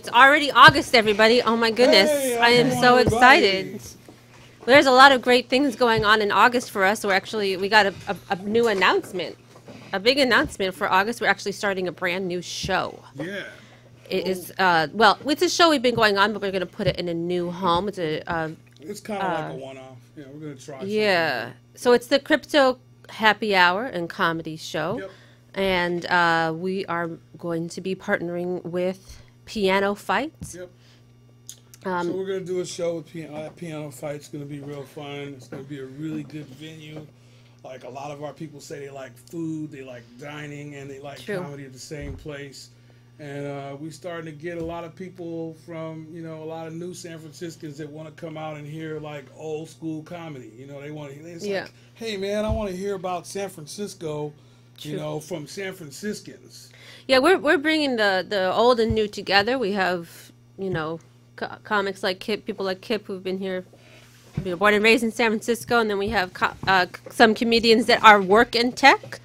It's already August, everybody. Oh my goodness. Hey, I am so excited. There's a lot of great things going on in August for us. We got a new announcement. A big announcement for August. We're actually starting a brand new show. Yeah. It is, well, it's a show we've been going on, but we're going to put it in a new home. It's kind of like a one-off. Yeah, we're going to try something. Yeah. So it's the Crypto Happy Hour and Comedy Show. Yep. And we are going to be partnering with Piano Fights. Yep. So we're going to do a show with Piano Fights. It's going to be real fun. It's going to be a really good venue. Like, a lot of our people say they like food, they like dining, and they like comedy at the same place. And we're starting to get a lot of people from, a lot of new San Franciscans that want to come out and hear, like, old school comedy. They want to hear, like, hey, man, I want to hear about San Francisco, from San Franciscans. Yeah, we're bringing the old and new together. We have, comics like Kip, people like Kip who've been here, born and raised in San Francisco, and then we have some comedians that are work in tech.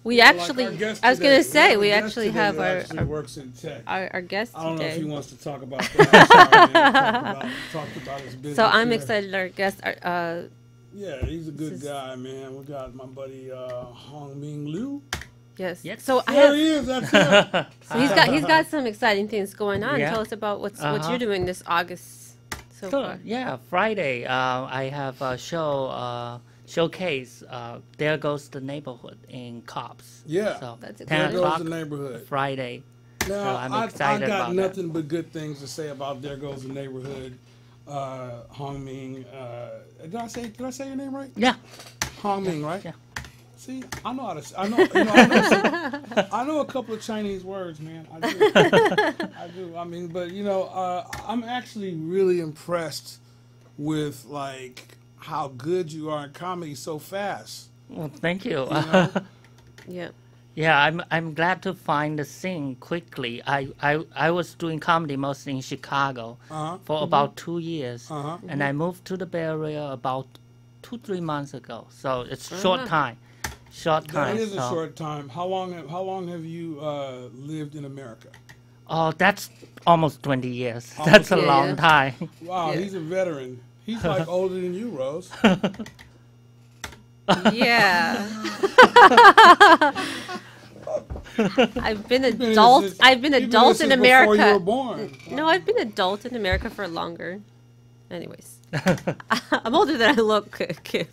We actually, I was going to say, we actually have our works in tech. Our guest today. I don't know if he wants to talk about that. Talk about his business. So I'm excited. Our guest. Yeah, he's a good guy, man. We got my buddy Hongming Liu. Yes. So there he is. That's him. So he's got some exciting things going on. Yeah. Tell us about what you're doing this August so far. Yeah, Friday I have a showcase. There Goes the Neighborhood in Cobbs. Yeah, so that's There Goes the Neighborhood Friday. Now so I'm excited I got about nothing but good things to say about There Goes the Neighborhood. Hongming. Did I say your name right? Yeah. Hongming, right? Yeah. See, I know how to. I know a couple of Chinese words, man. I do. I do. I mean, but I'm actually really impressed with how good you are in comedy so fast. Well, thank you. Yeah. Yeah, I'm glad to find the scene quickly. I was doing comedy mostly in Chicago for about 2 years, and I moved to the Bay Area about 2-3 months ago. So it's short time. That is a short time. How long have you lived in America? Oh, that's almost 20 years. That's a long time. Wow, he's a veteran. He's like older than you, Rose. Yeah. I've been adult. I've been adult in America. Before you were born. No, I've been adult in America for longer. Anyways, I'm older than I look, Kip.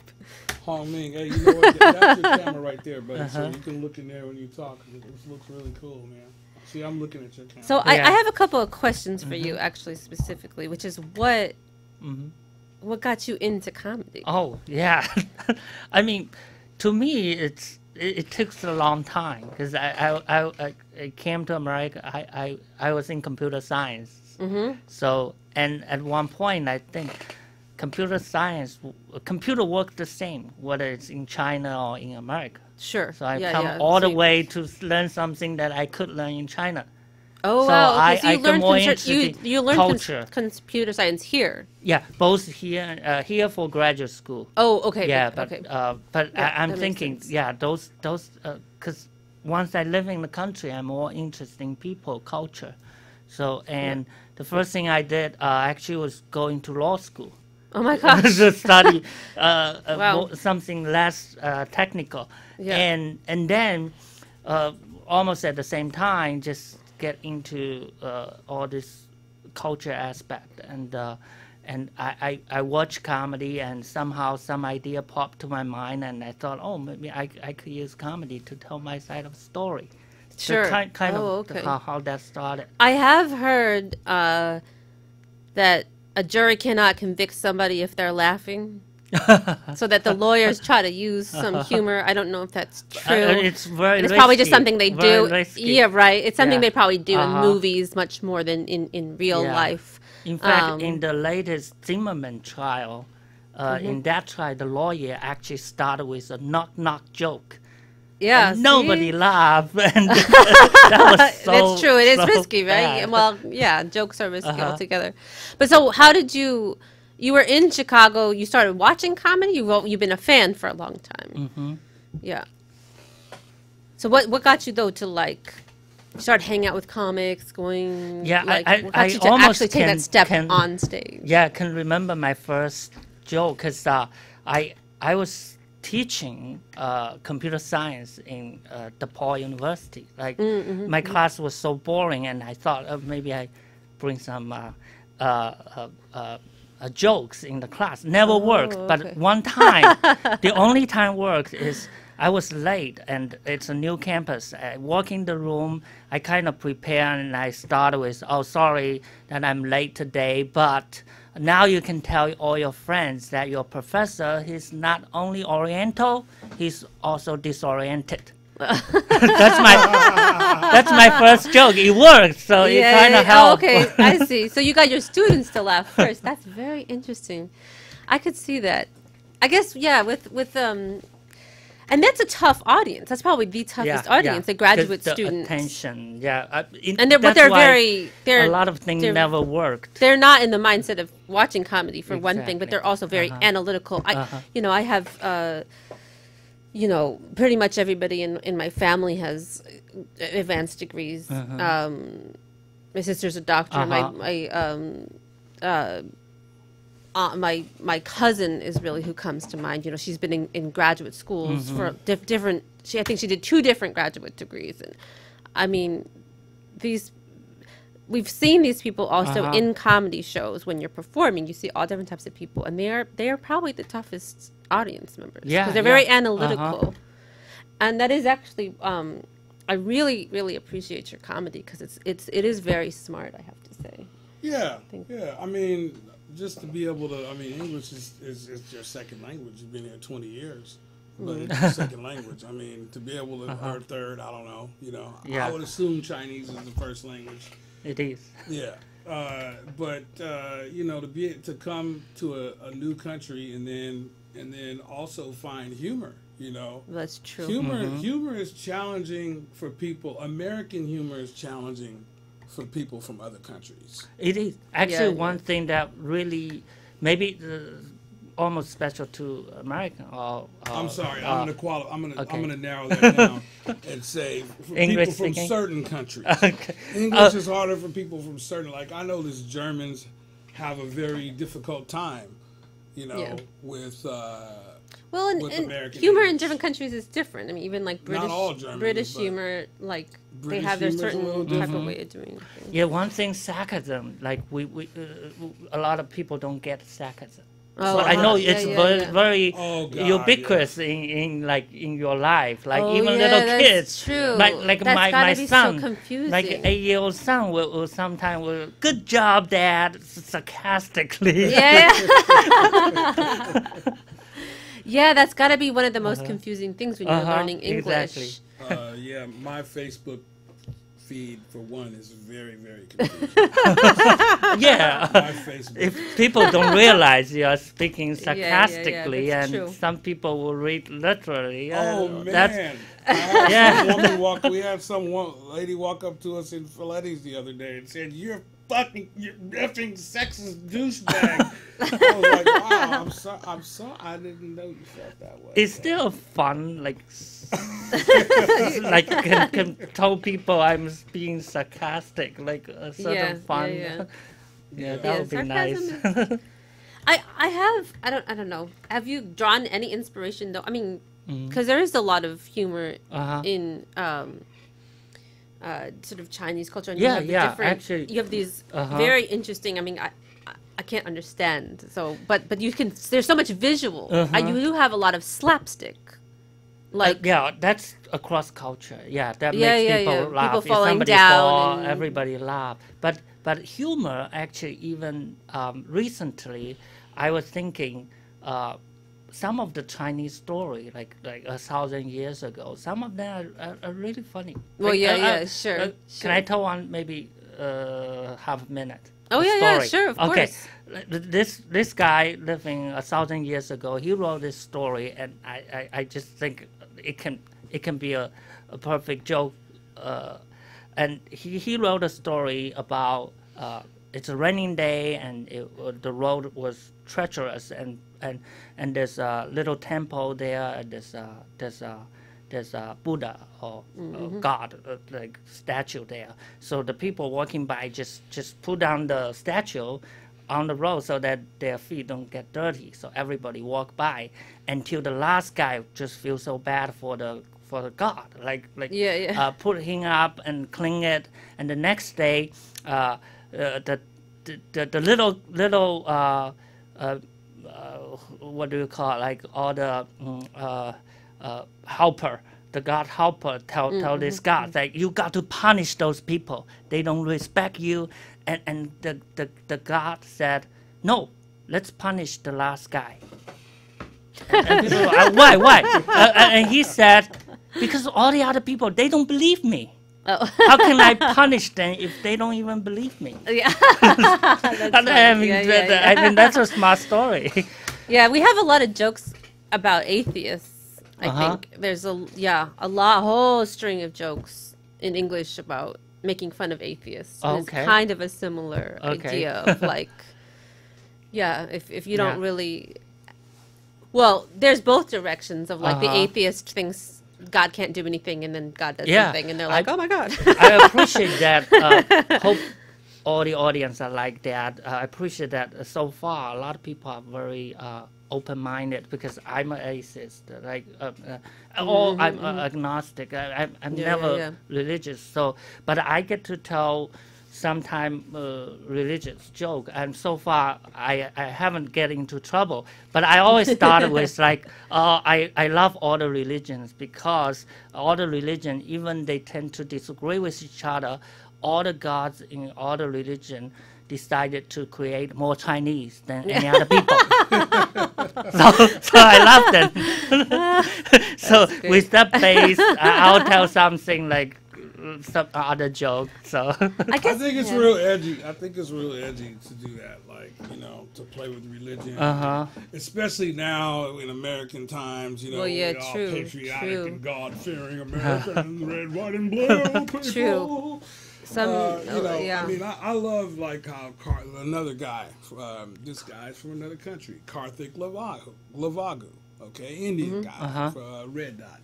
Hongming, hey, you know what? That's your camera right there, buddy. So you can look in there when you talk. This looks really cool, man. See, I'm looking at your camera. So I have a couple of questions for you, actually, specifically, which is what got you into comedy? Oh, yeah. I mean, to me, it took a long time because I came to America. I was in computer science. So, and at one point, I think computer work the same, whether it's in China or in America. Sure. So I come all the way to learn something that I could learn in China. Oh, so wow. I you learned culture. Computer science here. Yeah, both here for graduate school. Oh, okay. Yeah, okay. but I'm thinking, those because once I live in the country, I'm more interested in people, culture. So, and the first thing I did actually was going to law school. Oh my gosh. To study something less technical. Yeah. And then almost at the same time, just get into all this culture aspect. And I watch comedy, and somehow some idea popped to my mind, and I thought, oh, maybe I could use comedy to tell my side of the story. Sure. So kind of how that started. I have heard that a jury cannot convict somebody if they're laughing. So that the lawyers try to use some humor. I don't know if that's true. It's very it's probably just something they do. Risky. Yeah, right. It's something they probably do in movies much more than in real life. In fact, in the latest Zimmerman trial, in that trial, the lawyer actually started with a knock-knock joke. Yeah, and nobody laughed. And that was so, that's true. It is so risky, right? bad. Well, yeah, jokes are risky altogether. But so how did you were in Chicago, you started watching comedy? You've been a fan for a long time. Yeah. So what got you, though, to start hanging out with comics, going? Yeah, like, I what got you to almost actually take that step can on stage. Yeah, I can remember my first joke because I was teaching computer science in DePaul University. Like my class was so boring, and I thought maybe I bring some jokes in the class. Never worked, but one time, the only time worked is I was late, and it's a new campus. I walk in the room, I kind of prepare, and I start with, "Oh, sorry that I'm late today, but now you can tell all your friends that your professor, he's not only Oriental, he's also disoriented." That's my first joke. It worked, so it kind of helped. Oh, okay, I see. So you got your students to laugh first. That's very interesting. I could see that. I guess, yeah, with and that's a tough audience. That's probably the toughest audience, the graduate students. Attention, And they're a lot of things never worked. They're not in the mindset of watching comedy for one thing, but they're also very analytical. I have, pretty much everybody in my family has advanced degrees. My sister's a doctor. My cousin is really who comes to mind. She's been in graduate schools for different. I think she did 2 different graduate degrees, and I mean, we've seen these people also in comedy shows. When you're performing, you see all different types of people, and they are probably the toughest audience members because they're very analytical, and that is actually. I really, really appreciate your comedy because it is very smart. I have to say. Yeah, yeah. I mean, just to be able to. I mean, English is your second language. You've been here 20 years, but it's your second language. I mean, to be able to or third, I don't know. I would assume Chinese is the first language. It is. Yeah, but to come to a new country and then also find humor. That's true. Humor is challenging for people. American humor is challenging for people from other countries. It is actually one thing that really maybe almost special to American. I'm sorry. I'm gonna narrow that down and say for English people from speaking? certain countries. English is harder for people from certain. Like I know these Germans have a very difficult time. With. Well, and humor English. in different countries is different. I mean, even like Not all Germans, British but humor, like they British have their humor's a certain little type of way of doing things. Yeah, one thing sarcasm. Like we a lot of people don't get sarcasm. Oh, But I know it's very Oh, God, ubiquitous in your life. Like Oh, even yeah, little that's kids. true. Like That's my gotta be so son, confusing. like 8-year-old son will sometimes good job, Dad, sarcastically. Yeah. Yeah, that's got to be one of the most confusing things when you're learning English. Exactly. Yeah, my Facebook feed for one is very, very confusing. Yeah. My Facebook. If people don't realize you are speaking yeah, sarcastically, that's and true. some people will read literally. Oh man! That's, We had some lady walk up to us in Philetti's the other day and said, "You're effing sexist douchebag." I was like, "Wow, I'm sorry. I didn't know you felt that way." it's still fun, like can tell people I'm being sarcastic, like a sort of fun. Yeah. That would be nice. sarcasm I don't know. Have you drawn any inspiration though? I mean, because there is a lot of humor in sort of Chinese culture. And you have actually, you have these very interesting. I mean, I can't understand. So, but you can. There's so much visual. You do have a lot of slapstick. Like that's across culture. Yeah, that Yeah, makes yeah, people yeah. laugh. People If falling somebody down fall, and- everybody laugh. But humor actually even recently, I was thinking. Some of the Chinese story, like 1,000 years ago, some of them are really funny. Well, Like, sure. Can I tell one maybe half a minute? Oh a yeah, story? sure, of Okay, course. this guy living 1,000 years ago, he wrote this story, and I just think it can be a perfect joke. And he wrote a story about it's a raining day, and the road was treacherous, and there's a little temple there, and there's there's a Buddha or God like statue there. So the people walking by just put down the statue on the road so that their feet don't get dirty. So everybody walk by until the last guy just feels so bad for the God, like put him up and clean it, and the next day the little what do you call it? Like all the helper, the God helper tell this God like you got to punish those people. They don't respect you, and the God said no, let's punish the last guy. And people were like, why? And he said, because all the other people, they don't believe me. Oh. How can I punish them if they don't even believe me? Yeah. I mean, that's a smart story. Yeah, we have a lot of jokes about atheists. I think there's a whole string of jokes in English about making fun of atheists. Okay. It's kind of a similar idea of like, if you don't really. Well, there's both directions of like the atheist thinks God can't do anything, and then God does something, and they're like, "Oh my God!" I appreciate that. Hope all the audience are like that. I appreciate that. So far, a lot of people are very open-minded because I'm an atheist. Like, I'm agnostic. I'm never religious. So, but I get to tell sometime religious joke, and so far I haven't get into trouble, but I always start with like I love all the religions because all the religion, even they tend to disagree with each other, all the gods in all the religion decided to create more Chinese than any other people. so I love them. So with that base, I'll tell something like some other joke. So I think it's real edgy. I think it's real edgy to do that, like, you know, to play with religion, especially now in American times. You know, we're all patriotic and God-fearing Americans, red, white, and blue people. True. I mean, I love like how another guy, this guy's from another country, Karthik Lavagu, okay, Indian guy, Red Dot.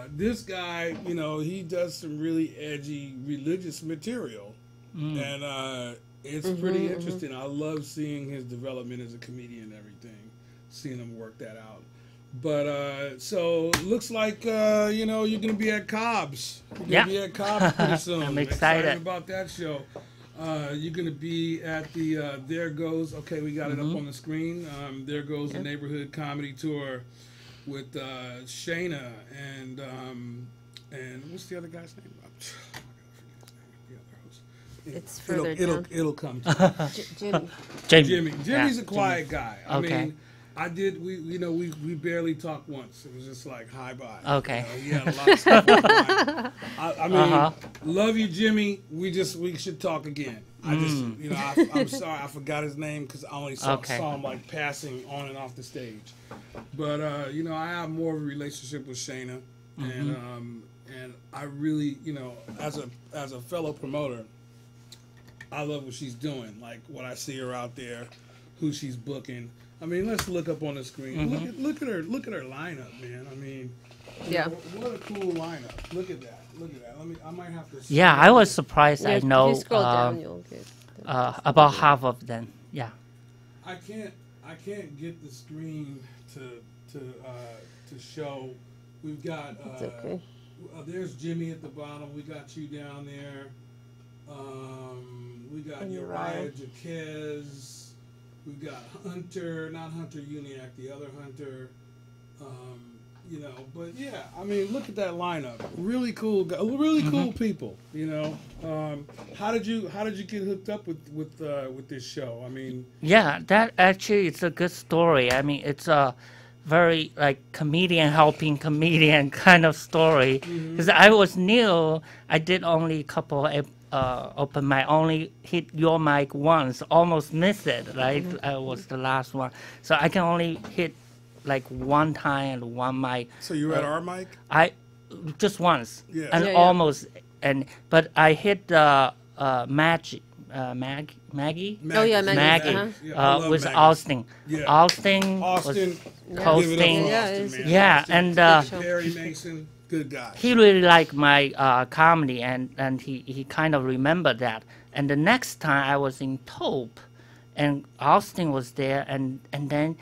This guy, you know, he does some really edgy religious material, and it's pretty interesting. I love seeing his development as a comedian and everything, seeing him work that out. But so looks like you know, you're gonna be at Cobb's. You're gonna be at Cobb's pretty soon. I'm excited about that show. You're gonna be at the There Goes. Okay, we got it up on the screen. There Goes the Neighborhood Comedy Tour with Shayna and what's the other guy's name? It's further down. It'll come to Jimmy. Jimmy's a quiet guy. I mean, we barely talked once. It was just like hi bye. Okay. You know, he had a lot of stuff on his mind. I mean, love you, Jimmy. We should talk again. I just, you know, I'm sorry I forgot his name because I only saw him like passing on and off the stage. But you know, I have more of a relationship with Shayna, and I really, you know, as a fellow promoter, I love what she's doing. Like what I see her out there, who she's booking. I mean, let's look up on the screen. Look at her lineup, man. I mean, what a cool lineup. Look at that. I might have to. Yeah, I was surprised. I know if you scroll down, you'll get about half of them. Yeah. I can't get the screen to show. We've got. There's Jimmy at the bottom. We got you down there. We got Uriah Jaquez. We got Hunter, not Hunter Uniac, the other Hunter. You know, but yeah, I mean, look at that lineup. Really cool, really cool people. You know, how did you get hooked up with this show? I mean, yeah, that actually it's a good story. I mean, it's a very like comedian helping comedian kind of story because I was new. I did only a couple open mic, only hit your mic once, almost missed it. Right, I was the last one, so I can only hit like one time and one mic. So you were at our mic? I just once, almost, but I hit Maggie. Maggie. Oh yeah, Maggie. With Maggie. Austin. Yeah. Austin was hosting. and Perry Mason. Good guy. He really liked my comedy, and he kind of remembered that. And the next time I was in Taupe, and Austin was there, and then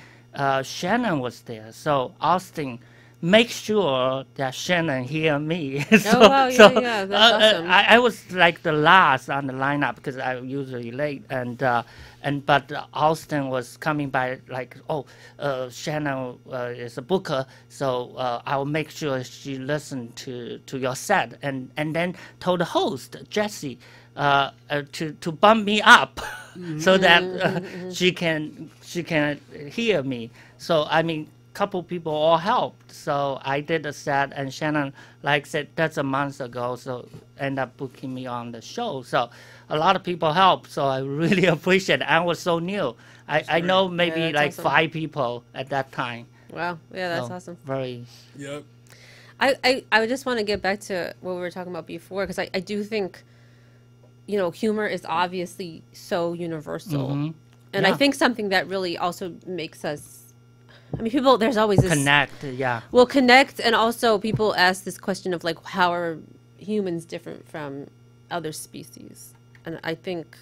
Shannon was there. So Austin make sure that Shannon hear me. Oh, wow, yeah, that's awesome. I was like the last on the lineup because I usually late, but Austin was coming by like, Shannon is a booker, so I'll make sure she listen to your set, and then told the host Jessie to bump me up so that she can hear me. So I mean, couple people all helped. So I did a set, and Shannon said that's a month ago, so end up booking me on the show. So a lot of people helped, so I really appreciate it. I was so new. I know maybe awesome. 5 people at that time. Wow. Yeah, that's awesome. Very. Yep. I just want to get back to what we were talking about before, because I do think, humor is obviously so universal. Mm-hmm. And I think something that really also makes us, people, there's always this... Connect, yeah. Well, connect, and also people ask this question of, how are humans different from other species? And I think,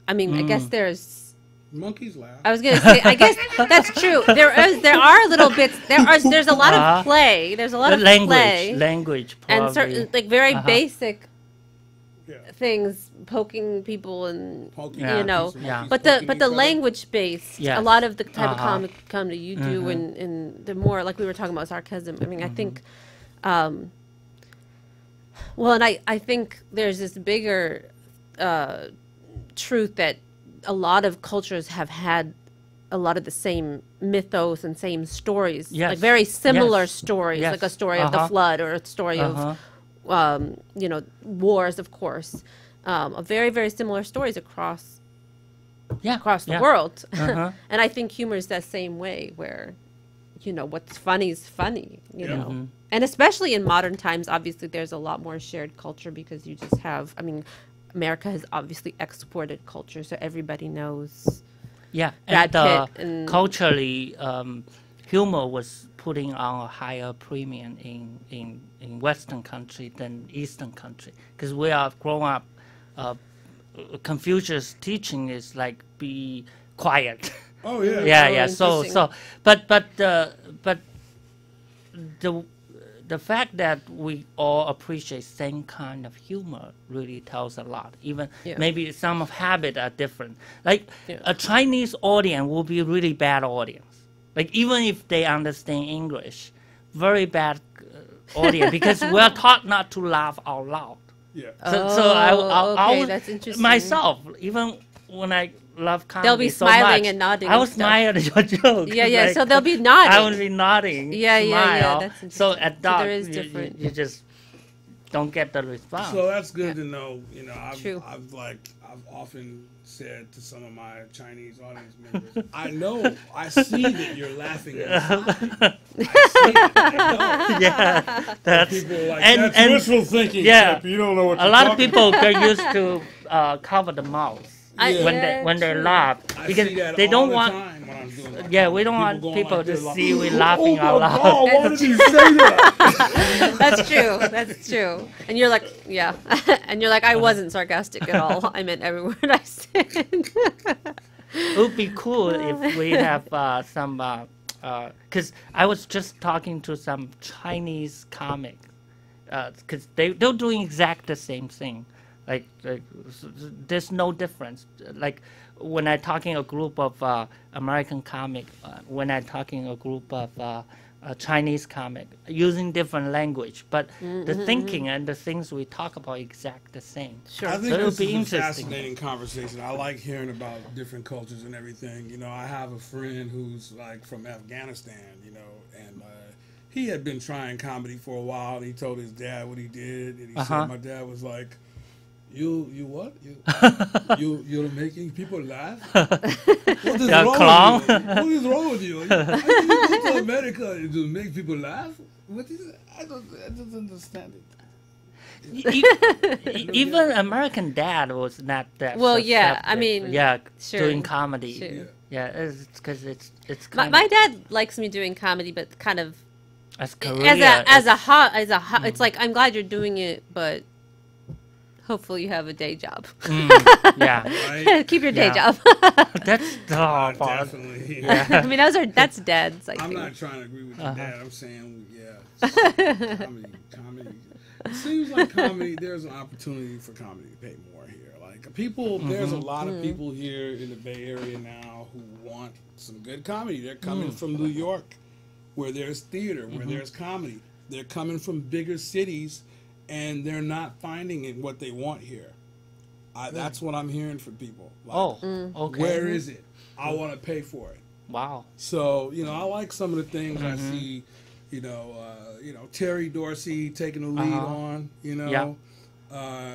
I guess there's... Monkeys laugh. I was going to say, I guess that's true. There are little bits, there's a lot of play. There's a lot of play. Language, probably. And certain, very basic things, poking people and but the language based, a lot of the type of comedy you do, and the more, like we were talking about, sarcasm. I think and I think there's this bigger truth that a lot of cultures have had a lot of the same mythos and same stories, like very similar stories, like a story of the flood, or a story of wars, of course, very, very similar stories across the world. And I think humor is that same way, where, what's funny is funny, know. And especially in modern times, obviously there's a lot more shared culture, because you just have, America has obviously exported culture, so everybody knows. Yeah, Brad and Pitt and culturally, humor was putting on a higher premium in Western country than Eastern country, because we are grown up. Confucius' teaching is be quiet. Oh yeah. Yeah. So, but the fact that we all appreciate same kind of humor really tells a lot. Even maybe some of habit are different. A Chinese audience will be a really bad audience. Even if they understand English, very bad audience, because we're taught not to laugh out loud. Yeah. Okay, that's interesting. Myself, even when I love comedy, they'll be smiling and nodding. I will smile at your joke. Yeah. So they'll be nodding. I will be nodding. Yeah. That's interesting. So at that, there is different. You just don't get the response. So that's good to know. True. I've often said to some of my Chinese audience members, I see that you're laughing inside. Yeah, that's people are like, that's wishful thinking. Yeah, you don't know what a lot of people get used to cover the mouth when they laugh, because they don't want. We don't want people to see we laughing out loud. Oh, why did you say that? That's true. And you're like, and you're like, I wasn't sarcastic at all. I meant every word I said. It would be cool if we have some, because I was just talking to some Chinese comic, because they're doing exact the same thing. There's no difference. When I'm talking a group of American comic, when I'm talking a group of Chinese comic, using different language, but the thinking and the things we talk about exact the same. Sure. I think so this is a fascinating conversation. I like hearing about different cultures and everything. I have a friend who's from Afghanistan, and he had been trying comedy for a while, and he told his dad what he did, and he said, my dad was like, You what? You're making people laugh? What is wrong with you? What is wrong with you? You go to America to make people laugh? What is it? I don't understand it. Even American Dad was not that. Well, sure. Doing comedy. Sure. Yeah, it's because it's my dad likes me doing comedy, but kind of As career, it's like I'm glad you're doing it, but hopefully you have a day job. Yeah. Right? Keep your day job. That's the hard part. Definitely. Yeah. I mean, that's dad's. I I'm think. not trying to agree with your dad. I'm saying, yeah, comedy. It seems like comedy. There's an opportunity for comedy to pay more here. Like people, there's a lot of people here in the Bay Area now who want some good comedy. They're coming from New York, where there's theater, where there's comedy. They're coming from bigger cities, and they're not finding it what they want here. That's what I'm hearing from people. Like, Okay. where is it? I want to pay for it. Wow. So, I like some of the things I see, Terry Dorsey taking the lead on, Yeah.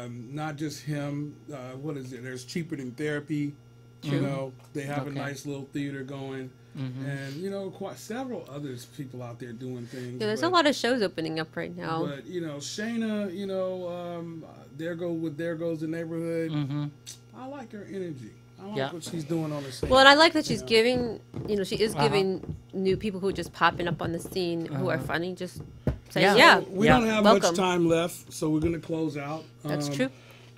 Not just him. What is it? There's Cheaper Than Therapy. They have a nice little theater going. And, quite several others people out there doing things. Yeah, there's a lot of shows opening up right now. But, Shayna, there goes the neighborhood. I like her energy. I like what she's doing on the scene. Well, and I like that she's giving, she is giving new people who are just popping up on the scene who are funny, just saying, We don't have welcome. much time left, so we're going to close out. That's true.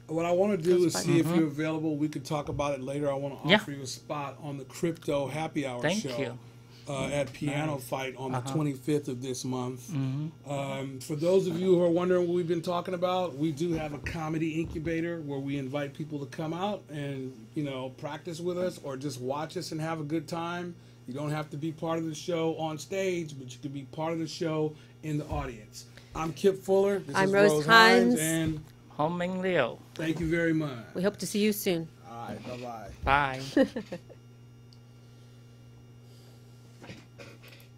What I want to do is see if you're available. We could talk about it later. I want to offer you a spot on the Crypto Happy Hour Thank show. you. At Piano Fight on the 25th of this month. For those of you who are wondering what we've been talking about, we do have a comedy incubator where we invite people to come out and, practice with us or just watch us and have a good time. You don't have to be part of the show on stage, but you can be part of the show in the audience. I'm Kip Fuller. This I'm is Rose Heinz. And Hongming Liu. thank you very much. We hope to see you soon. All right, bye-bye. Bye.